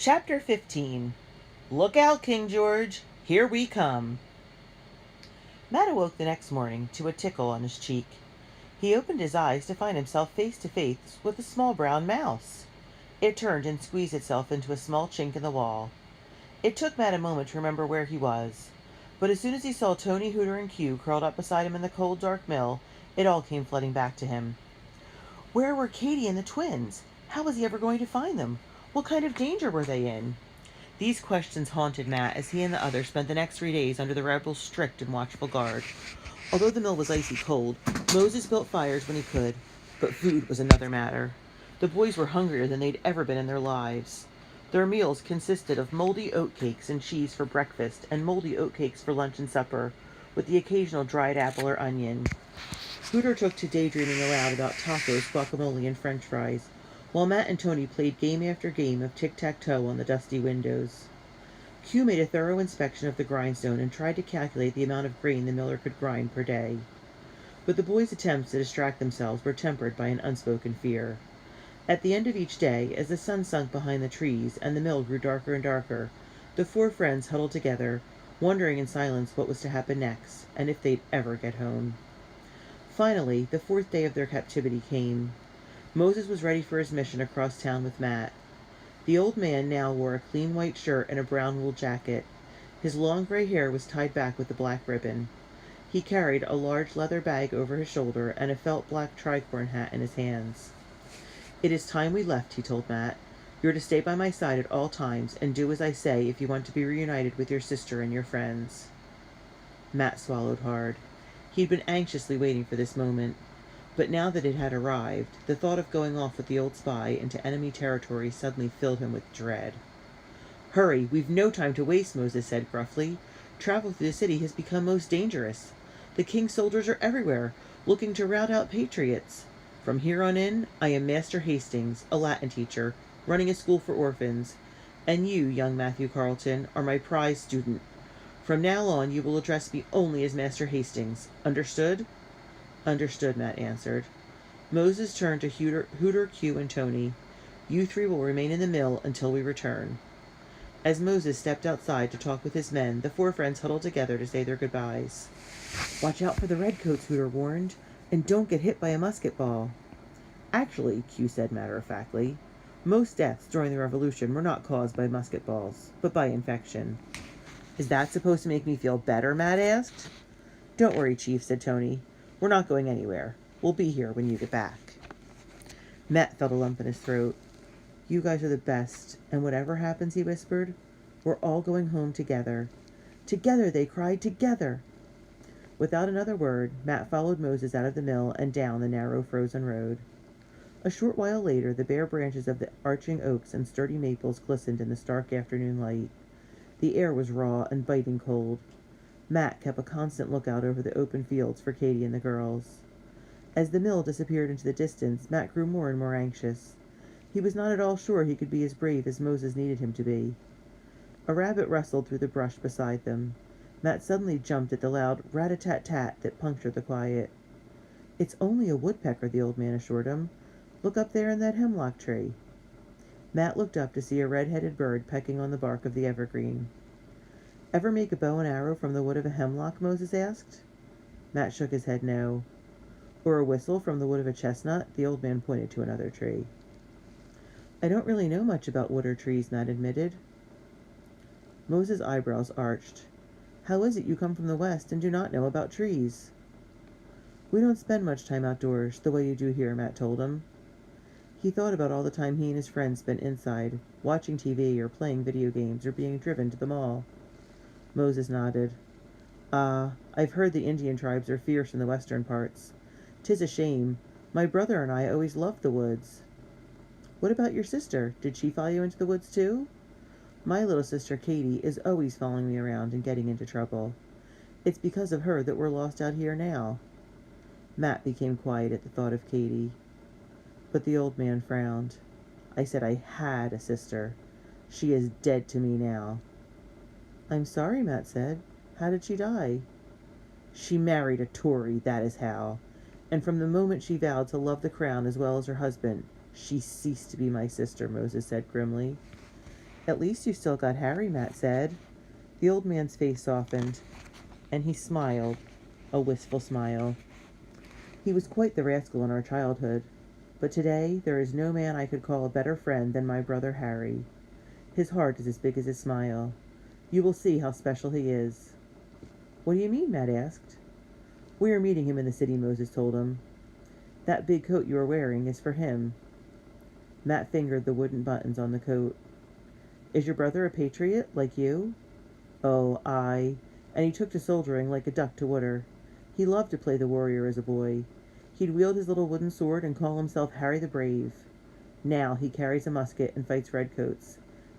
Chapter 15. Look out, King George, here we come. Matt awoke the next morning to a tickle on his cheek. He opened his eyes to find himself face to face with a small brown mouse. It turned and squeezed itself into a small chink in the wall. It took Matt a moment to remember where he was, but as soon as he saw Tony, Hooter, and Q curled up beside him in the cold, dark mill, it all came flooding back to him. Where were Katie and the twins? How was he ever going to find them? What kind of danger were they in? These questions haunted Matt as he and the others spent the next 3 days under the rebels' strict and watchful guard. Although the mill was icy cold, Moses built fires when he could, but food was another matter. The boys were hungrier than they'd ever been in their lives. Their meals consisted of moldy oatcakes and cheese for breakfast and moldy oatcakes for lunch and supper, with the occasional dried apple or onion. Hooter took to daydreaming aloud about tacos, guacamole, and french fries, while Matt and Tony played game after game of tic-tac-toe on the dusty windows. Q made a thorough inspection of the grindstone and tried to calculate the amount of grain the miller could grind per day. But the boys' attempts to distract themselves were tempered by an unspoken fear. At the end of each day, as the sun sunk behind the trees and the mill grew darker and darker, the four friends huddled together, wondering in silence what was to happen next, and if they'd ever get home. Finally, the 4th day of their captivity came. Moses was ready for his mission across town with Matt. The old man now wore a clean white shirt and a brown wool jacket. His long gray hair was tied back with a black ribbon. He carried a large leather bag over his shoulder and a felt black tricorn hat in his hands. "It is time we left," he told Matt. "You're to stay by my side at all times and do as I say if you want to be reunited with your sister and your friends." Matt swallowed hard. He'd been anxiously waiting for this moment. But now that it had arrived, the thought of going off with the old spy into enemy territory suddenly filled him with dread. "Hurry, we've no time to waste," Moses said gruffly. "Travel through the city has become most dangerous. The king's soldiers are everywhere, looking to rout out patriots. From here on in, I am Master Hastings, a Latin teacher, running a school for orphans. And you, young Matthew Carleton, are my prize student. From now on, you will address me only as Master Hastings. Understood?" "Understood," Matt answered. Moses turned to Hooter, Q, and Tony. "You three will remain in the mill until we return." As Moses stepped outside to talk with his men, the four friends huddled together to say their goodbyes. "Watch out for the redcoats," Hooter warned, "and don't get hit by a musket ball." "Actually," Q said matter-of-factly, "most deaths during the Revolution were not caused by musket balls, but by infection." "Is that supposed to make me feel better?" Matt asked. "Don't worry, Chief," said Tony. "We're not going anywhere. We'll be here when you get back." Matt felt a lump in his throat. "You guys are the best, and whatever happens," he whispered, "we're all going home together." "Together!" they cried. "Together!" Without another word, Matt followed Moses out of the mill and down the narrow frozen road. A short while later, the bare branches of the arching oaks and sturdy maples glistened in the stark afternoon light. The air was raw and biting cold. Matt kept a constant lookout over the open fields for Katie and the girls. As the mill disappeared into the distance, Matt grew more and more anxious. He was not at all sure he could be as brave as Moses needed him to be. A rabbit rustled through the brush beside them. Matt suddenly jumped at the loud rat-a-tat-tat that punctured the quiet. "It's only a woodpecker," the old man assured him. "Look up there in that hemlock tree." Matt looked up to see a red-headed bird pecking on the bark of the evergreen. "Ever make a bow and arrow from the wood of a hemlock?" Moses asked. Matt shook his head no. "Or a whistle from the wood of a chestnut?" The old man pointed to another tree. "I don't really know much about wood or trees," Matt admitted. Moses' eyebrows arched. "How is it you come from the West and do not know about trees?" "We don't spend much time outdoors, the way you do here," Matt told him. He thought about all the time he and his friends spent inside, watching TV or playing video games or being driven to the mall. Moses nodded. I've heard the Indian tribes are fierce in the western parts. 'Tis a shame. My brother and I always loved the woods." "What about your sister? Did she follow you into the woods too?" "My little sister Katie is always following me around and getting into trouble. It's because of her that we're lost out here now." Matt became quiet at the thought of Katie. But the old man frowned. "I said I had a sister. She is dead to me now." "I'm sorry," Matt said. "How did she die?" "She married a Tory, that is how. And from the moment she vowed to love the crown as well as her husband, she ceased to be my sister," Moses said grimly. At least you still got Harry, Matt said. The old man's face softened, and he smiled, a wistful smile. He was quite the rascal in our childhood, but today there is no man I could call a better friend than my brother Harry. His heart is as big as his smile. You will see how special he is. What do you mean? Matt asked. We are meeting him in the city, Moses told him. That big coat you are wearing is for him. Matt fingered the wooden buttons on the coat. Is your brother a patriot, like you? Oh, aye, and he took to soldiering like a duck to water. He loved to play the warrior as a boy. He'd wield his little wooden sword and call himself Harry the Brave. Now he carries a musket and fights redcoats.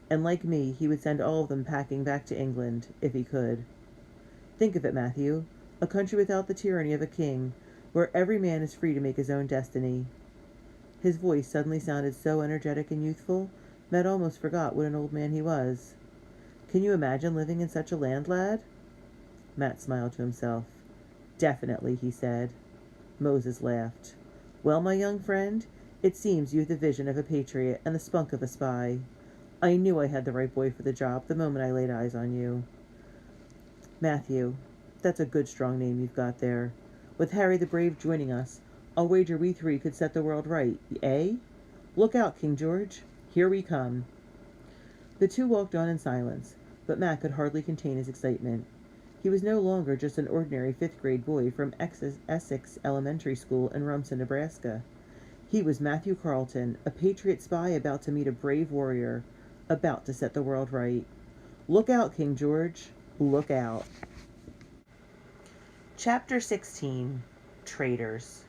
And like me, he would send all of them packing back to England, if he could. Think of it, Matthew, a country without the tyranny of a king, where every man is free to make his own destiny. His voice suddenly sounded so energetic and youthful, Matt almost forgot what an old man he was. Can you imagine living in such a land, lad? Matt smiled to himself. Definitely, he said. Moses laughed. Well, my young friend, it seems you have the vision of a patriot and the spunk of a spy. I knew I had the right boy for the job the moment I laid eyes on you. Matthew, that's a good strong name you've got there. With Harry the Brave joining us, I'll wager we three could set the world right, eh? Look out, King George. Here we come. The two walked on in silence, but Matt could hardly contain his excitement. He was no longer just an ordinary fifth-grade boy from Essex Elementary School in Rumson, Nebraska. He was Matthew Carleton, a patriot spy about to meet a brave warrior, about to set the world right. Look out, King George. Look out. Chapter 16. Traitors.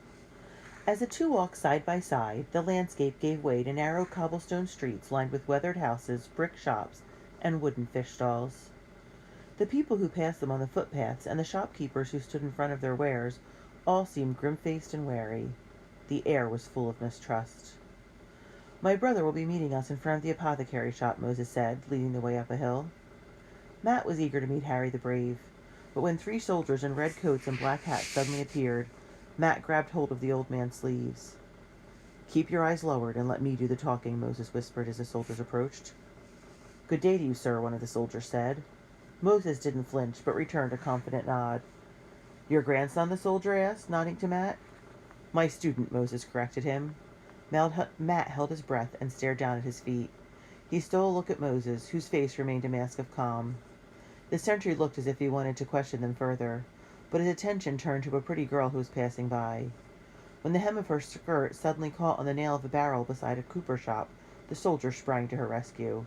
As the two walked side by side, the landscape gave way to narrow cobblestone streets lined with weathered houses, brick shops, and wooden fish stalls. The people who passed them on the footpaths and the shopkeepers who stood in front of their wares all seemed grim-faced and wary. The air was full of mistrust. My brother will be meeting us in front of the apothecary shop, Moses said, leading the way up a hill. Matt was eager to meet Harry the Brave, but when three soldiers in red coats and black hats suddenly appeared, Matt grabbed hold of the old man's sleeves. Keep your eyes lowered and let me do the talking, Moses whispered as the soldiers approached. Good day to you, sir, one of the soldiers said. Moses didn't flinch, but returned a confident nod. Your grandson, the soldier asked, nodding to Matt. My student, Moses corrected him. Matt held his breath and stared down at his feet. He stole a look at Moses, whose face remained a mask of calm. The sentry looked as if he wanted to question them further, but his attention turned to a pretty girl who was passing by. When the hem of her skirt suddenly caught on the nail of a barrel beside a cooper shop, the soldier sprang to her rescue.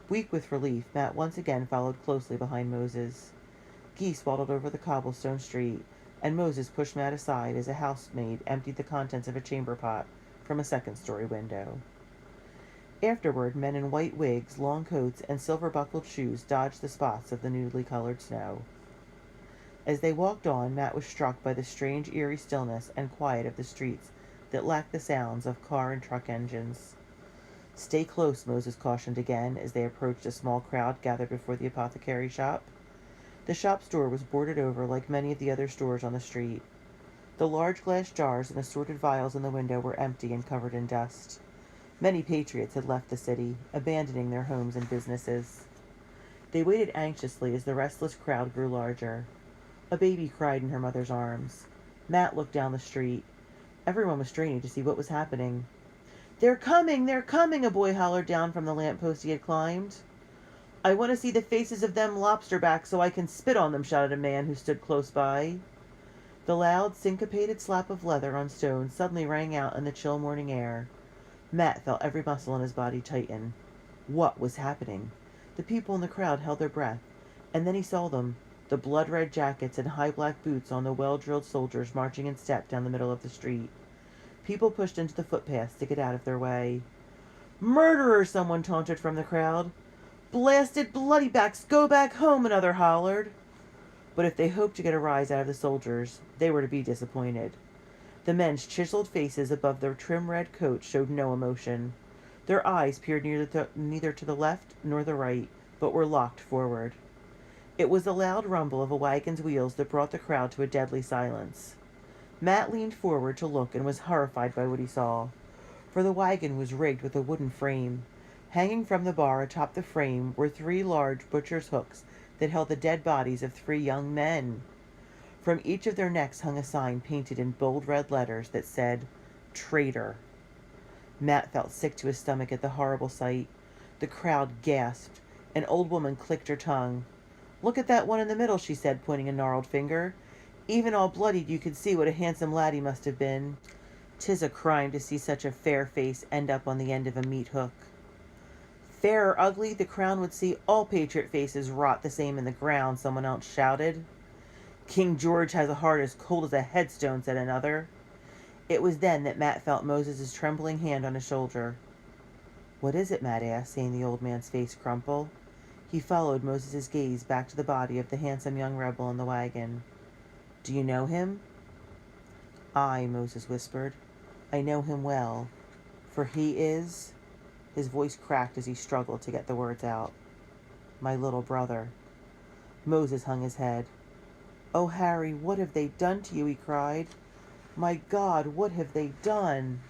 Weak with relief, Matt once again followed closely behind Moses. Geese waddled over the cobblestone street, and Moses pushed Matt aside as a housemaid emptied the contents of a chamber pot from a second-story window. Afterward, men in white wigs, long coats, and silver-buckled shoes dodged the spots of the newly colored snow. As they walked on, Matt was struck by the strange, eerie stillness and quiet of the streets that lacked the sounds of car and truck engines. Stay close, Moses cautioned again as they approached a small crowd gathered before the apothecary shop. The shop's door was boarded over like many of the other stores on the street. The large glass jars and assorted vials in the window were empty and covered in dust. Many patriots had left the city, abandoning their homes and businesses. They waited anxiously as the restless crowd grew larger. A baby cried in her mother's arms. Matt looked down the street. Everyone was straining to see what was happening. They're coming! They're coming! A boy hollered down from the lamppost he had climbed. I want to see the faces of them lobsterbacks so I can spit on them, shouted a man who stood close by. The loud, syncopated slap of leather on stone suddenly rang out in the chill morning air. Matt felt every muscle in his body tighten. What was happening? The people in the crowd held their breath, and then he saw them, the blood-red jackets and high black boots on the well-drilled soldiers marching in step down the middle of the street. People pushed into the footpaths to get out of their way. Murderer! Someone taunted from the crowd. Blasted bloodybacks! Go back home! Another hollered. But if they hoped to get a rise out of the soldiers, they were to be disappointed. The men's chiseled faces above their trim red coats showed no emotion. Their eyes peered neither to the left nor the right, but were locked forward. It was the loud rumble of a wagon's wheels that brought the crowd to a deadly silence. Matt leaned forward to look and was horrified by what he saw, for the wagon was rigged with a wooden frame. Hanging from the bar atop the frame were 3 large butcher's hooks that held the dead bodies of 3 young men. From each of their necks hung a sign painted in bold red letters that said, "Traitor." Matt felt sick to his stomach at the horrible sight. The crowd gasped. An old woman clicked her tongue. "Look at that one in the middle," she said, pointing a gnarled finger. "Even all bloodied you could see what a handsome lad he must have been. 'Tis a crime to see such a fair face end up on the end of a meat hook." "Fair or ugly, the crown would see all patriot faces rot the same in the ground," someone else shouted. "King George has a heart as cold as a headstone," said another. It was then that Matt felt Moses' trembling hand on his shoulder. "What is it?" Matt asked, seeing the old man's face crumple. He followed Moses' gaze back to the body of the handsome young rebel in the wagon. "Do you know him?" "Aye," Moses whispered. "I know him well, for he is—" His voice cracked as he struggled to get the words out. "My little brother." Moses hung his head. "Oh, Harry, what have they done to you?" he cried. "My God, what have they done?"